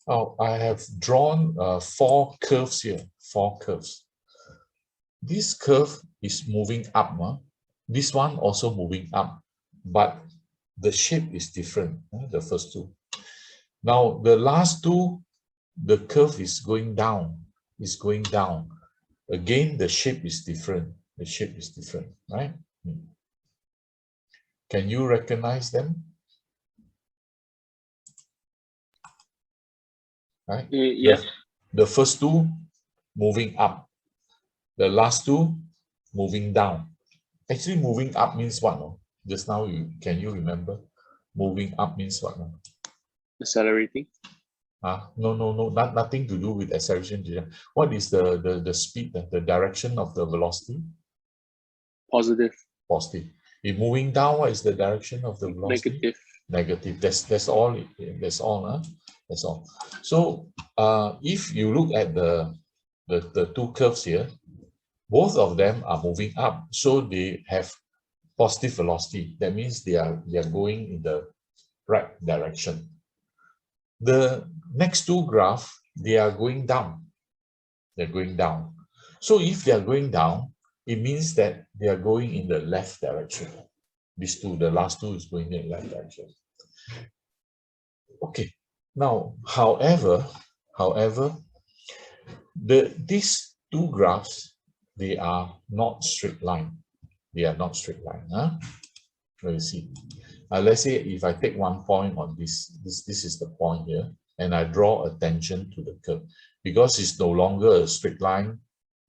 Oh, I have drawn 4 curves here, 4 curves. This curve is moving up. This one also moving up, but the shape is different, the first two. Now, the last two, the curve is going down, Again, the shape is different. The shape is different, right? Can you recognize them? Right? Yes. The first two moving up. The last two moving down. Actually, moving up means what? No? Just now, can you remember? Moving up means what? No? Accelerating. No, nothing to do with acceleration. What is the speed, the direction of the velocity? Positive. Positive. If moving down, what is the direction of the velocity? Negative. Negative. That's all. That's all. That's all. So if you look at the two curves here, both of them are moving up, so they have positive velocity. That means they are going in the right direction. The next two graphs, they are going down. They're going down. So if they are going down, it means that they are going in the left direction. These two, the last two is going in the left direction. Okay. Now, however, these two graphs, they are not straight line. They are not straight line. Let me see. Let's say if I take one point on this is the point here, and I draw a tangent to the curve. Because it's no longer a straight line,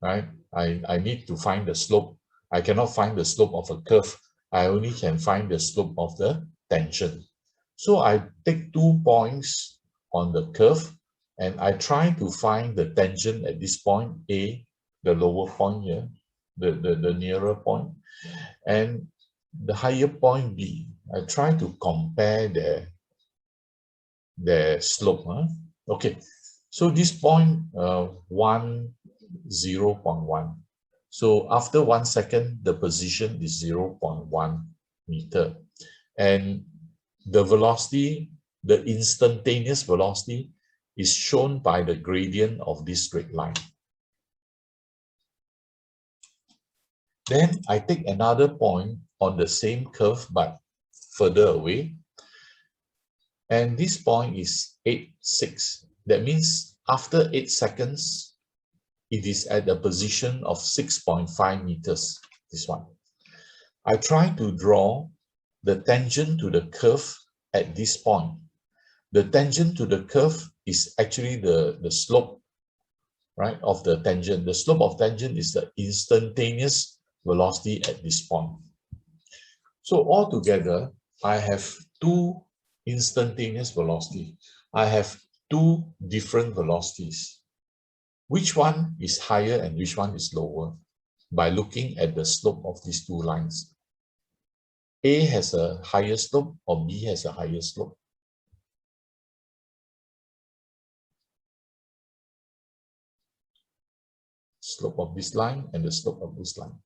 right? I need to find the slope. I cannot find the slope of a curve. I only can find the slope of the tangent. So I take 2 points on the curve, and I try to find the tangent at this point, A, the lower point here, the nearer point, and the higher point, B. I try to compare their slope. Okay, so this point 1, 0.1. So after 1 second, the position is 0.1 meter. And the velocity, the instantaneous velocity, is shown by the gradient of this straight line. Then I take another point on the same curve, but further away. And this point is 8.6. That means after 8 seconds, it is at a position of 6.5 meters, this one. I try to draw the tangent to the curve at this point. The tangent to the curve is actually the slope, right, of the tangent. The slope of tangent is the instantaneous velocity at this point. So altogether, I have 2 instantaneous velocity. I have 2 different velocities. Which one is higher and which one is lower? By looking at the slope of these 2 lines. A has a higher slope or B has a higher slope? Slope of this line and the slope of this line.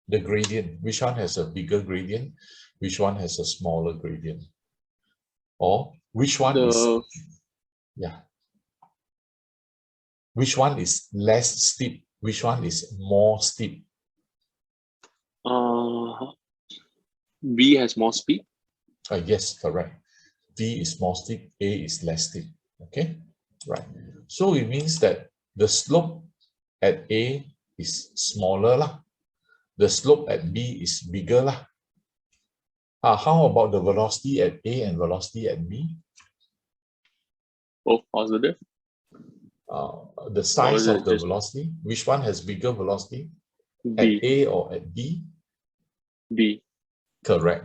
The gradient, which one has a bigger gradient? Which one has a smaller gradient? Or which one is, which one is less steep? Which one is more steep? B has more speed. Yes, correct. B is more steep, A is less steep. Okay, right. So it means that the slope at A is smaller lah. The slope at B is bigger lah. How about the velocity at A and velocity at B? Both positive. The size of the velocity, which one has bigger velocity? B. At A or at B? B. Correct.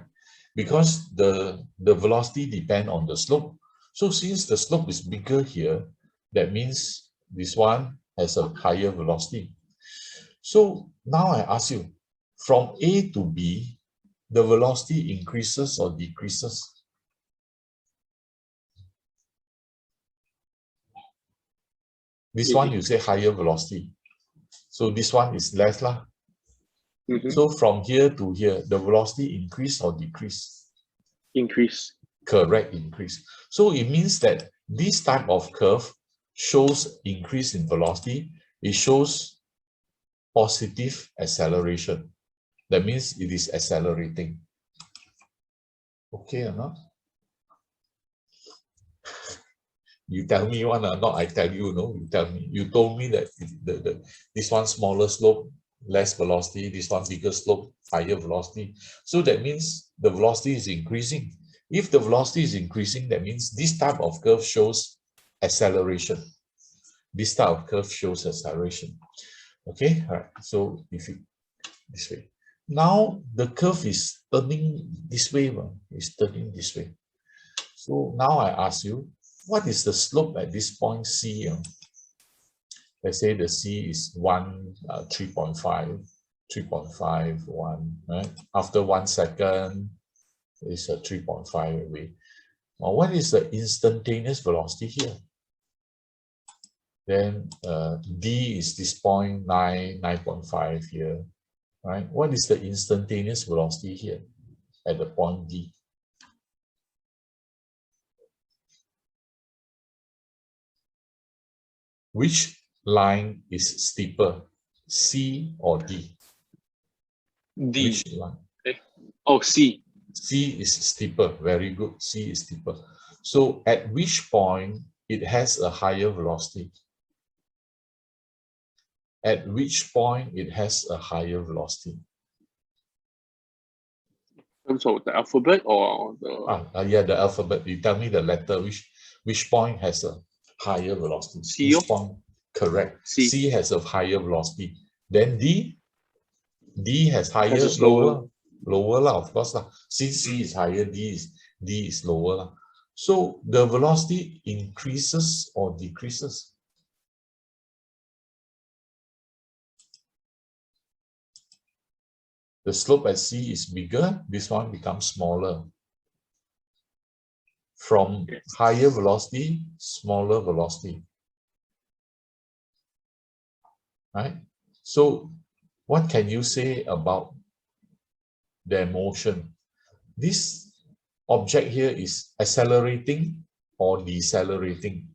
Because the velocity depends on the slope. So since the slope is bigger here, that means this one has a higher velocity. So now I ask you, from A to B, the velocity increases or decreases? This one you say higher velocity. So this one is less lah. So from here to here, the velocity increase or decrease? Increase. correct increase. So it means that this type of curve shows increase in velocity. It shows positive acceleration. That means it is accelerating. Okay or not? You tell me one or not, I tell you, no, you tell me. You told me that this one smaller slope, less velocity, this one bigger slope, higher velocity. So that means the velocity is increasing. If the velocity is increasing, that means this type of curve shows acceleration. This type of curve shows acceleration. Okay, all right. So if you this way. Now the curve is turning this way, it's turning this way. So now I ask you, what is the slope at this point C? Let's say the C is 3.5, 3.5, 1, right? After 1 second, it's a 3.5 away. Now, what is the instantaneous velocity here? Then D is this point, 9.5 here, right? What is the instantaneous velocity here at the point D? Which line is steeper, C or D? D. Which line? Oh, C. C is steeper. Very good. C is steeper. So at which point it has a higher velocity? At which point it has a higher velocity? In terms of the alphabet or the Yeah, the alphabet. You tell me the letter. Which point has a higher velocity? C? Which point? Correct. C. C has a higher velocity. Then D. D has higher, Has a slower. lower lah, of course lah. Since C is higher, D is lower lah. So the velocity increases or decreases? The slope at C is bigger. This one becomes smaller. From higher velocity, smaller velocity. Right? So what can you say about their motion? This object here is accelerating or decelerating?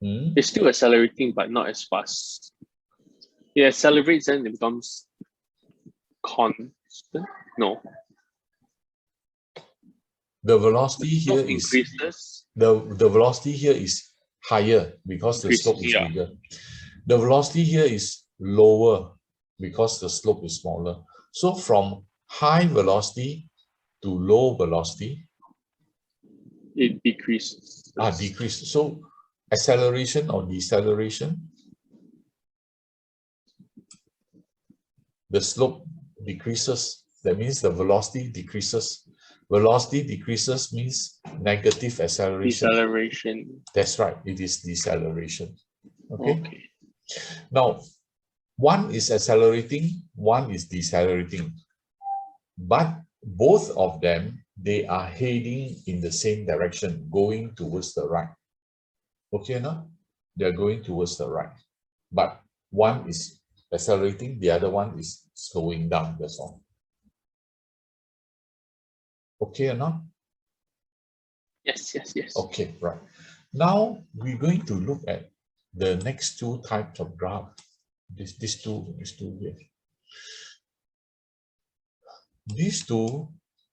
It's still accelerating, but not as fast. It accelerates and it becomes constant. No. The velocity here increases. The velocity here is higher because the slope is bigger. The velocity here is lower because the slope is smaller. So from high velocity to low velocity, it decreases. Decrease. So acceleration or deceleration, the slope decreases. That means the velocity decreases. Velocity decreases means negative acceleration. Deceleration. That's right. It is deceleration. Okay. Now, one is accelerating, one is decelerating. But both of them, they are heading in the same direction, going towards the right. Okay, now they're going towards the right. But one is accelerating, the other one is slowing down, that's all. Okay or not? Yes. Okay, right. Now we're going to look at the next two types of graph. These two here. These two,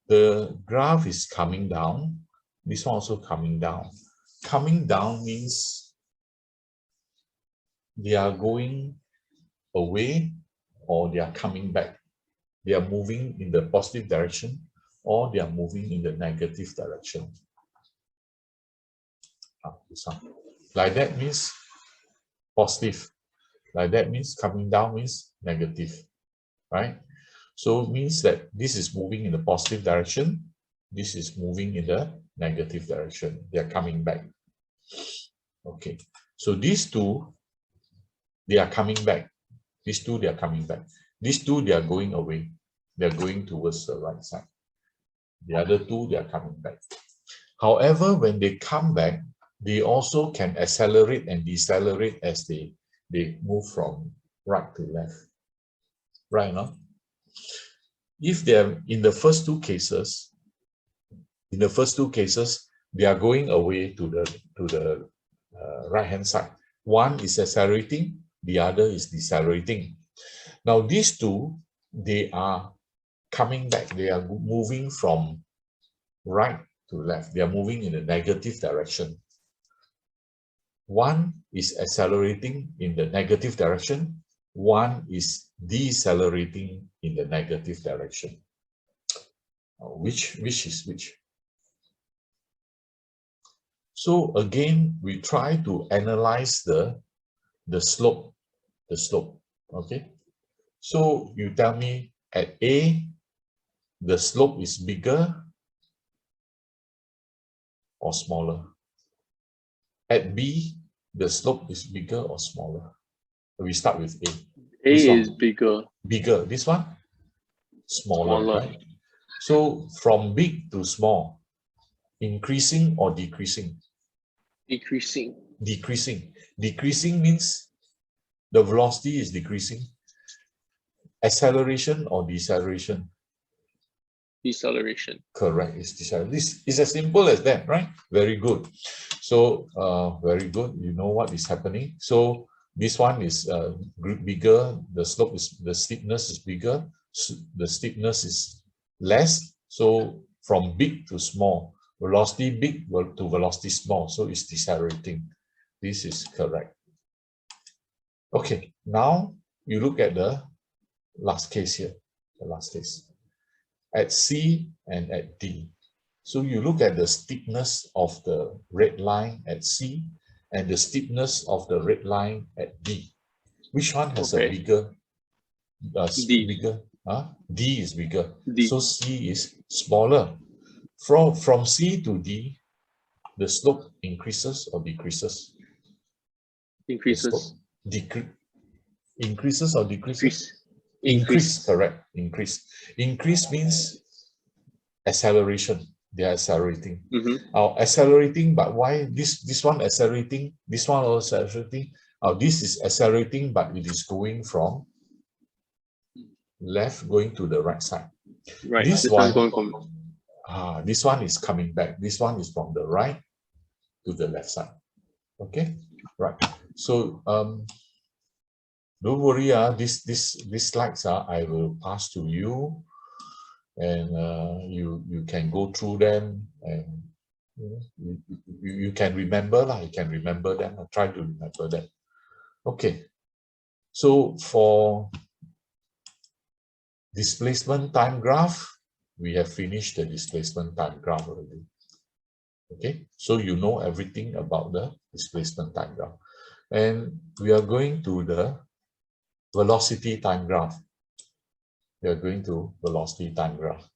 the graph is coming down. This one also coming down. Coming down means they are going away or they are coming back. They are moving in the positive direction or they are moving in the negative direction. This one. Like that means positive. Like that means coming down means negative, right? So it means that this is moving in the positive direction. This is moving in the negative direction. They are coming back. Okay. So these two, they are coming back. These two, they are coming back. These two, they are going away. They are going towards the right side. The other two, they are coming back. However, when they come back, they also can accelerate and decelerate as they move from right to left. Right now? If they're in the first two cases, they are going away to the right hand side. One is accelerating, the other is decelerating. Now these two, they are coming back, they are moving from right to left, they are moving in a negative direction. One is accelerating in the negative direction, one is decelerating in the negative direction. Which is which? So again, we try to analyze the slope, okay? So you tell me at A, the slope is bigger or smaller? At B, the slope is bigger or smaller? We start with A. A This is one, bigger. bigger. This one, smaller, right? So from big to small, increasing or decreasing? Decreasing. Decreasing. Decreasing means the velocity is decreasing. Acceleration or deceleration? Deceleration. Correct, it's deceleration. This is as simple as that, right? Very good. So very good, you know what is happening. So this one is bigger, the slope is, the steepness is bigger, the steepness is less. So from big to small, velocity big to velocity small, so it's decelerating. This is correct. Okay, now you look at the last case here, the last case. At C and at D. So you look at the steepness of the red line at C and the steepness of the red line at D. Which one has a bigger, D. bigger? D is bigger. D. So C is smaller. From C to D, the slope increases or decreases? Increases. Increases or decreases? Increase, correct. Increase means acceleration. They are accelerating. Accelerating, but why this one accelerating? This one also accelerating. This is accelerating, but it is going from left going to the right side. Right. This one going from. This one is coming back. This one is from the right to the left side. Okay, right. So don't worry, these slides I will pass to you, and you can go through them, and you can remember lah. You can remember them. I'll try to remember them. Okay. So for displacement time graph, we have finished the displacement time graph already. Okay. So you know everything about the displacement time graph, and we are going to the velocity time graph. We are going to velocity time graph.